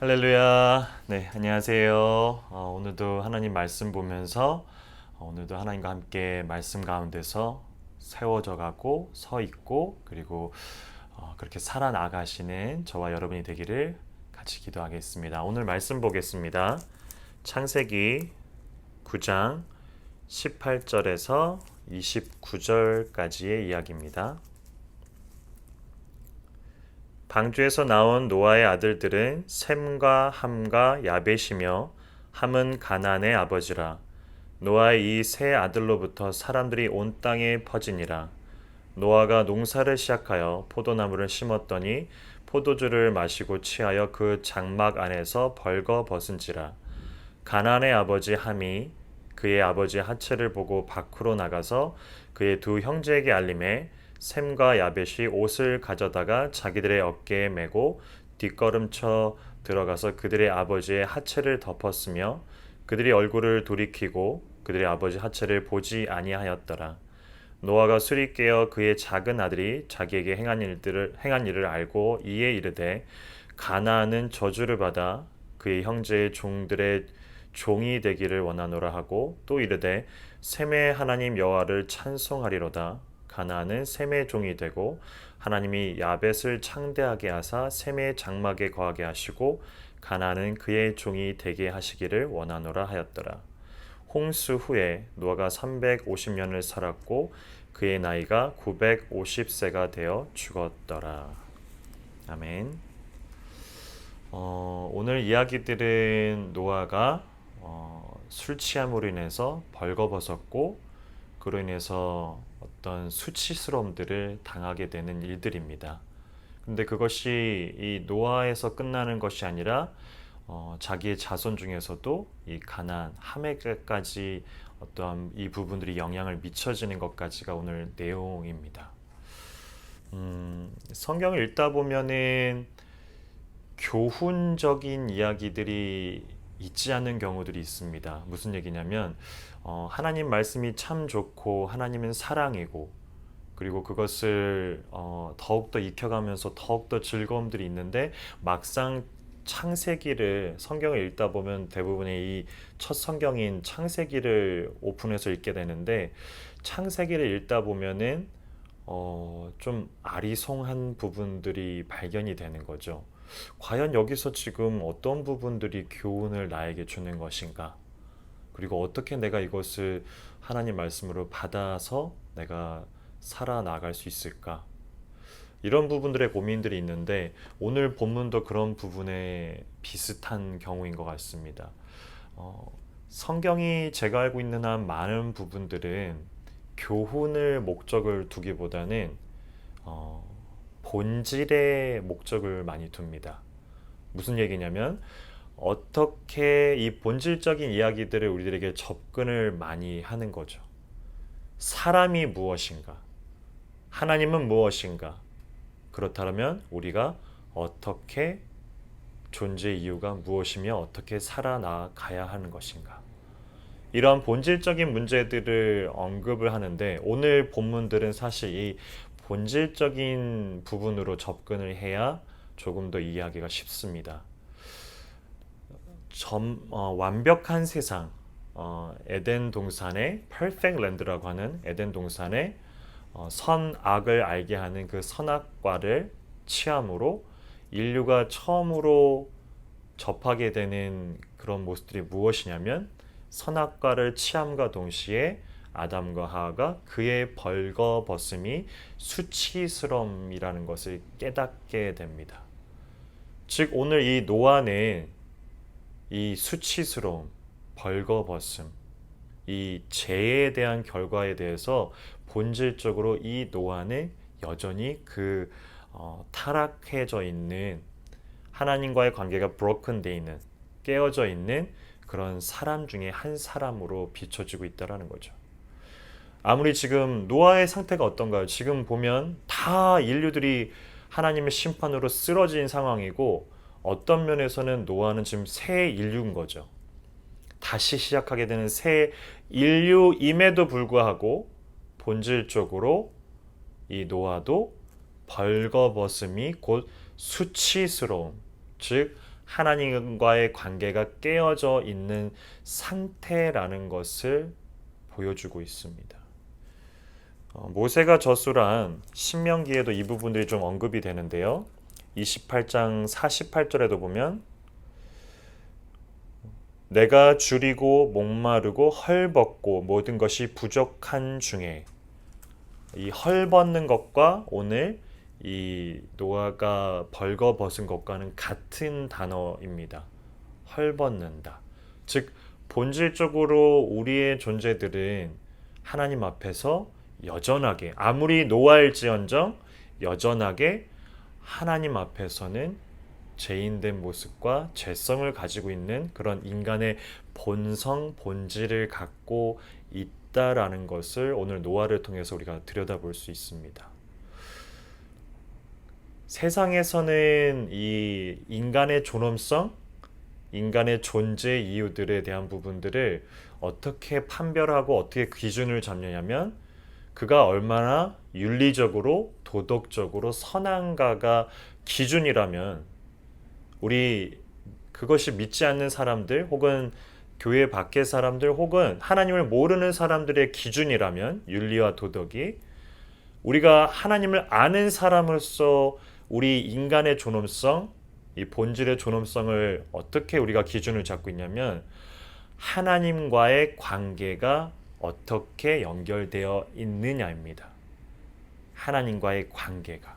할렐루야. 네, 안녕하세요. 오늘도 하나님 말씀 보면서 오늘도 하나님과 함께 말씀 가운데서 세워져 가고 서 있고 그리고 그렇게 살아나가시는 저와 여러분이 되기를 같이 기도하겠습니다. 오늘 말씀 보겠습니다. 창세기 9장 18절에서 29절까지의 이야기입니다. 방주에서 나온 노아의 아들들은 셈과 함과 야벳이며 함은 가나안의 아버지라. 노아의 이 세 아들로부터 사람들이 온 땅에 퍼지니라. 노아가 농사를 시작하여 포도나무를 심었더니 포도주를 마시고 취하여 그 장막 안에서 벌거벗은지라. 가나안의 아버지 함이 그의 아버지의 하체를 보고 밖으로 나가서 그의 두 형제에게 알림해 셈과 야벳이 옷을 가져다가 자기들의 어깨에 메고 뒷걸음쳐 들어가서 그들의 아버지의 하체를 덮었으며 그들이 얼굴을 돌이키고 그들의 아버지 하체를 보지 아니하였더라. 노아가 술이 깨어 그의 작은 아들이 자기에게 행한 일을 알고 이에 이르되 가나안은 저주를 받아 그의 형제의 종들의 종이 되기를 원하노라 하고 또 이르되 셈의 하나님 여호와를 찬송하리로다. 가나안은 셈의 종이 되고 하나님이 야벳을 창대하게 하사 셈의 장막에 거하게 하시고 가나안은 그의 종이 되게 하시기를 원하노라 하였더라. 홍수 후에 노아가 350년을 살았고 그의 나이가 950세가 되어 죽었더라. 아멘. 오늘 이야기들은 노아가 술 취함으로 인해서 벌거벗었고 그로 인해서 어떤 수치스러움들을 당하게 되는 일들입니다. 근데 그것이 이 노아에서 끝나는 것이 아니라 자기의 자손 중에서도 이 가나안, 함에까지 어떠한 이 부분들이 영향을 미쳐지는 것까지가 오늘 내용입니다. 성경을 읽다 보면은 교훈적인 이야기들이 있지 않은 경우들이 있습니다. 무슨 얘기냐면 하나님 말씀이 참 좋고 하나님은 사랑이고 그리고 그것을 더욱더 익혀가면서 더욱더 즐거움들이 있는데 막상 창세기를 성경을 읽다 보면 대부분의 이 첫 성경인 창세기를 오픈해서 읽게 되는데 창세기를 읽다 보면은 좀 아리송한 부분들이 발견이 되는 거죠. 과연 여기서 지금 어떤 부분들이 교훈을 나에게 주는 것인가? 그리고 어떻게 내가 이것을 하나님 말씀으로 받아서 내가 살아나갈 수 있을까? 이런 부분들의 고민들이 있는데 오늘 본문도 그런 부분에 비슷한 경우인 것 같습니다. 성경이 제가 알고 있는 한 많은 부분들은 교훈을 목적을 두기보다는 본질의 목적을 많이 둡니다. 무슨 얘기냐면 어떻게 이 본질적인 이야기들을 우리들에게 접근을 많이 하는 거죠. 사람이 무엇인가? 하나님은 무엇인가? 그렇다면 우리가 어떻게 존재 이유가 무엇이며 어떻게 살아나가야 하는 것인가? 이러한 본질적인 문제들을 언급을 하는데 오늘 본문들은 사실 이 본질적인 부분으로 접근을 해야 조금 더 이해하기가 쉽습니다. 완벽한 세상, 에덴 동산의 Perfect Land라고 하는 에덴 동산의 선악을 알게 하는 그 선악과를 취함으로 인류가 처음으로 접하게 되는 그런 모습들이 무엇이냐면 선악과를 취함과 동시에 아담과 하와가 그의 벌거벗음이 수치스러움이라는 것을 깨닫게 됩니다. 즉 오늘 이 노아는 이 수치스러움, 벌거벗음, 이 죄에 대한 결과에 대해서 본질적으로 이 노아는 여전히 그 타락해져 있는 하나님과의 관계가 broken 돼 있는 깨어져 있는 그런 사람 중에 한 사람으로 비춰지고 있다는 거죠. 아무리 지금 노아의 상태가 어떤가요? 지금 보면 다 인류들이 하나님의 심판으로 쓰러진 상황이고 어떤 면에서는 노아는 지금 새 인류인 거죠. 다시 시작하게 되는 새 인류임에도 불구하고 본질적으로 이 노아도 벌거벗음이 곧 수치스러움, 즉 하나님과의 관계가 깨어져 있는 상태라는 것을 보여주고 있습니다. 모세가 저술한 신명기에도 이 부분들이 좀 언급이 되는데요. 28장 48절에도 보면 내가 줄이고 목마르고 헐벗고 모든 것이 부족한 중에, 이 헐벗는 것과 오늘 이 노아가 벌거벗은 것과는 같은 단어입니다. 헐벗는다. 즉 본질적으로 우리의 존재들은 하나님 앞에서 여전하게, 아무리 노아일지언정 여전하게 하나님 앞에서는 죄인된 모습과 죄성을 가지고 있는 그런 인간의 본성, 본질을 갖고 있다라는 것을 오늘 노아를 통해서 우리가 들여다볼 수 있습니다. 세상에서는 이 인간의 존엄성, 인간의 존재 이유들에 대한 부분들을 어떻게 판별하고 어떻게 기준을 잡느냐면 그가 얼마나 윤리적으로 도덕적으로 선한가가 기준이라면, 우리 그것이 믿지 않는 사람들 혹은 교회 밖의 사람들 혹은 하나님을 모르는 사람들의 기준이라면, 윤리와 도덕이 우리가 하나님을 아는 사람으로서 우리 인간의 존엄성, 이 본질의 존엄성을 어떻게 우리가 기준을 잡고 있냐면 하나님과의 관계가 어떻게 연결되어 있느냐입니다. 하나님과의 관계가,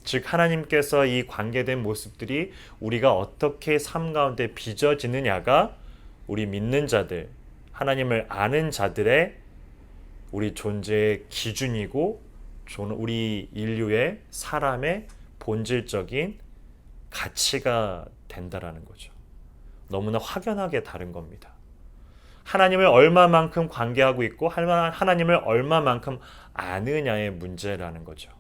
즉 하나님께서 이 관계된 모습들이 우리가 어떻게 삶 가운데 빚어지느냐가 우리 믿는 자들, 하나님을 아는 자들의 우리 존재의 기준이고 우리 인류의 사람의 본질적인 가치가 된다라는 거죠. 너무나 확연하게 다른 겁니다. 하나님을 얼마만큼 관계하고 있고 하나님을 얼마만큼 아느냐의 문제라는 거죠.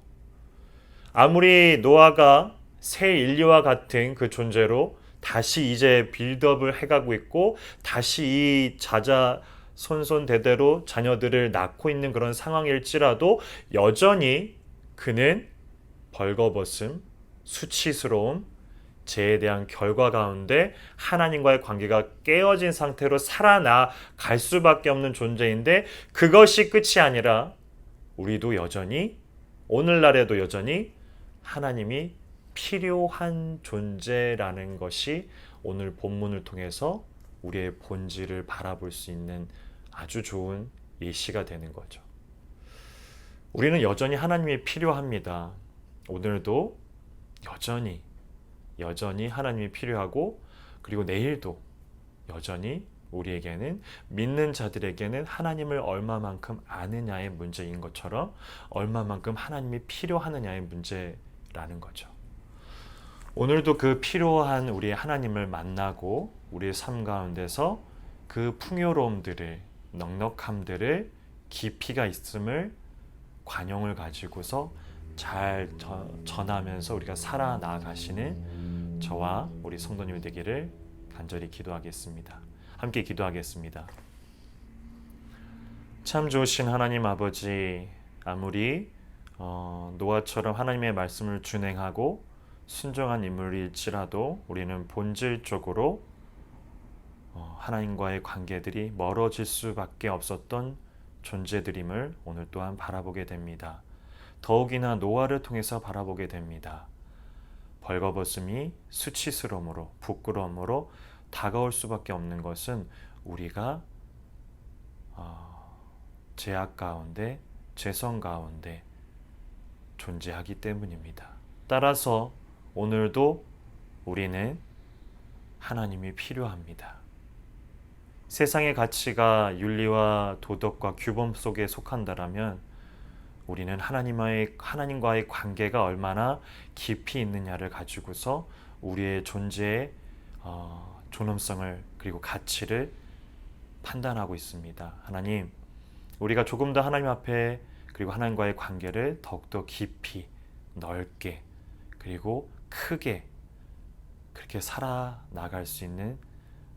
아무리 노아가 새 인류와 같은 그 존재로 다시 이제 빌드업을 해가고 있고 다시 이 자자손손대대로 자녀들을 낳고 있는 그런 상황일지라도 여전히 그는 벌거벗음, 수치스러움, 죄에 대한 결과 가운데 하나님과의 관계가 깨어진 상태로 살아나갈 수밖에 없는 존재인데, 그것이 끝이 아니라 우리도 여전히, 오늘날에도 여전히 하나님이 필요한 존재라는 것이 오늘 본문을 통해서 우리의 본질을 바라볼 수 있는 아주 좋은 예시가 되는 거죠. 우리는 여전히 하나님이 필요합니다. 오늘도 여전히 하나님이 필요하고, 그리고 내일도 여전히 우리에게는, 믿는 자들에게는 하나님을 얼마만큼 아느냐의 문제인 것처럼 얼마만큼 하나님이 필요하느냐의 문제라는 거죠. 오늘도 그 필요한 우리의 하나님을 만나고 우리의 삶 가운데서 그 풍요로움들을, 넉넉함들을, 깊이가 있음을, 관용을 가지고서 잘 전하면서 우리가 살아나가시는 저와 우리 성도님이 되기를 간절히 기도하겠습니다. 함께 기도하겠습니다. 참 좋으신 하나님 아버지, 아무리 노아처럼 하나님의 말씀을 준행하고 순종한 인물일지라도 우리는 본질적으로 하나님과의 관계들이 멀어질 수밖에 없었던 존재들임을 오늘 또한 바라보게 됩니다. 더욱이나 노아를 통해서 바라보게 됩니다. 벌거벗음이 수치스러움으로, 부끄러움으로 다가올 수밖에 없는 것은 우리가 죄악 가운데, 죄성 가운데 존재하기 때문입니다. 따라서 오늘도 우리는 하나님이 필요합니다. 세상의 가치가 윤리와 도덕과 규범 속에 속한다라면 우리는 하나님과의 관계가 얼마나 깊이 있느냐를 가지고서 우리의 존재의 존엄성을, 그리고 가치를 판단하고 있습니다. 하나님, 우리가 조금 더 하나님 앞에, 그리고 하나님과의 관계를 더욱더 깊이, 넓게, 그리고 크게 그렇게 살아나갈 수 있는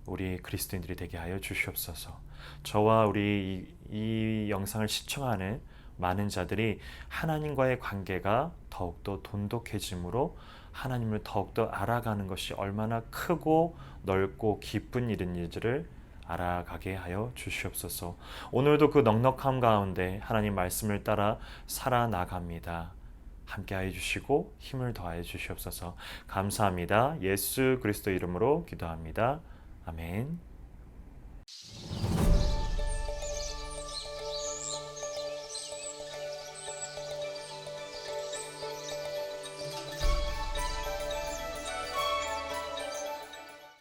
우리 그리스도인들이 되게 하여 주시옵소서. 저와 우리 이 영상을 시청하는 많은 자들이 하나님과의 관계가 더욱더 돈독해짐으로 하나님을 더욱더 알아가는 것이 얼마나 크고 넓고 기쁜 일인지를 알아가게 하여 주시옵소서. 오늘도 그 넉넉함 가운데 하나님 말씀을 따라 살아나갑니다. 함께하여 주시고 힘을 더하여 주시옵소서. 감사합니다. 예수 그리스도 이름으로 기도합니다. 아멘.